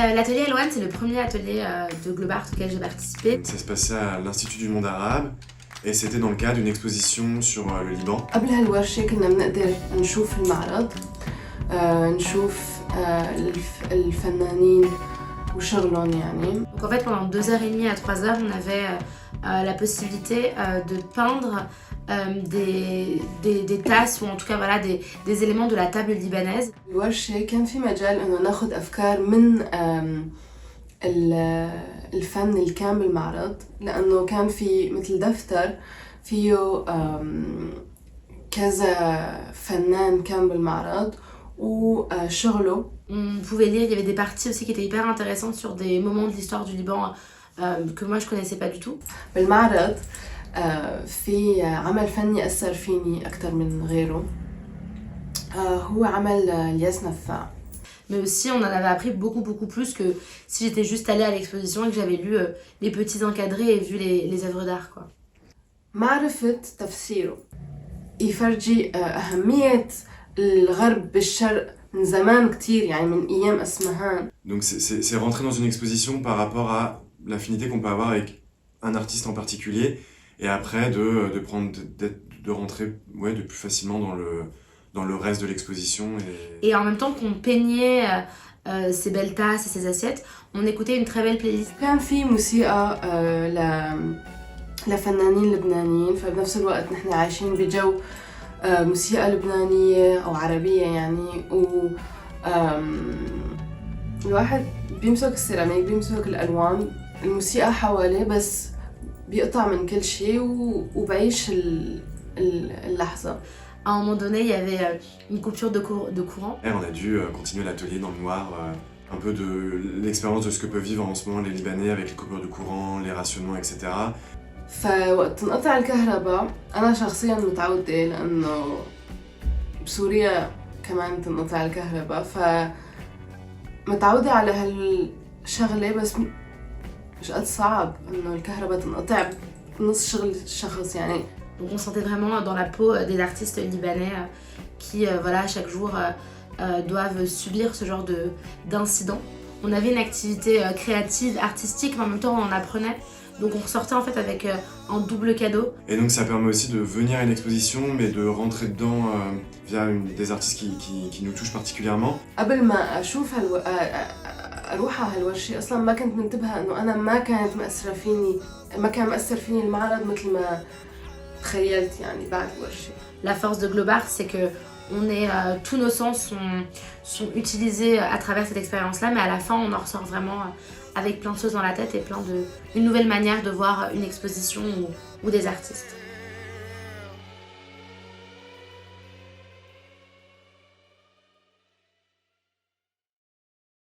L'atelier Elouane, c'est le premier atelier de Globart auquel j'ai participé. Ça se passait à l'Institut du monde arabe et c'était dans le cadre d'une exposition sur le Liban. قبل هالورشة كنا بنقدر نشوف المعرض نشوف الفنانين وشغلهم يعني. Donc en fait pendant 2h30 à 3h on avait la possibilité de peindre des tasses ou en tout cas voilà des éléments de la table libanaise. الورشة كان في مجال إنه ناخد أفكار من الفن اللي كان بالمعرض لأنه كان في مثل دفتر فيه كذا فنان كان بالمعرض وشغله. On pouvait lire, il y avait des parties aussi qui étaient hyper intéressantes sur des moments de l'histoire du Liban que moi je connaissais pas du tout. بالمعرض في عمل فني أثر فيني أكتر من غيره هو عمل الياس نفاع. Mais aussi on en avait appris beaucoup plus que si j'étais juste allée à l'exposition et que j'avais lu les petits encadrés et vu les œuvres d'art quoi. معرفة تفسيره يفرجي أهمية الغرب بالشرق من زمان كتير يعني من أيام أسمهان. Donc c'est rentrer dans une exposition par rapport à l'affinité qu'on peut avoir avec un artiste en particulier et après de rentrer de plus facilement dans le reste de l'exposition. Et en même temps qu'on peignait ces belles tasses et ces assiettes, on écoutait une très belle playlist. كان في موسيقى لفنانين لبنانيين فبنفس الوقت نحن عايشين بجو موسيقى لبنانية أو عربية يعني الواحد بيمسك السيراميك بيمسك الألوان الموسيقى حواليه بس بيقطع من كل شيء وبعيش اللحظة. À un moment donné, il y avait une coupure de courant. Et on a dû continuer l'atelier dans le noir, un peu de l'expérience de ce que peuvent vivre en ce moment les Libanais avec les coupures de courant, les rationnements, etc. فوقت تنقطع الكهرباء أنا شخصياً متعودة لأنه بسوريا كمان تنقطع الكهرباء فمتعودة على هالشغلة بس مش قد صعب إنه الكهرباء تنقطع بنص شغل الشخص يعني. Donc on sentait vraiment dans la peau des artistes libanais qui voilà chaque jour doivent subir ce genre d'incidents. On avait une activité créative, artistique, mais en même temps on en apprenait. Donc on ressortait en fait avec un double cadeau. Et donc ça permet aussi de venir à une exposition mais de rentrer dedans via des artistes qui nous touchent particulièrement. قبل ما أشوف أروح على هالورشة أصلاً ما كنت منتبهة إنه أنا ما كان مأثر فيني المعرض مثل ما تخيلت يعني بعد الورشة. La force de Globart, c'est que tous nos sens sont utilisés à travers cette expérience-là, mais à la fin, on en ressort vraiment avec plein de choses dans la tête et une nouvelle manière de voir une exposition ou des artistes.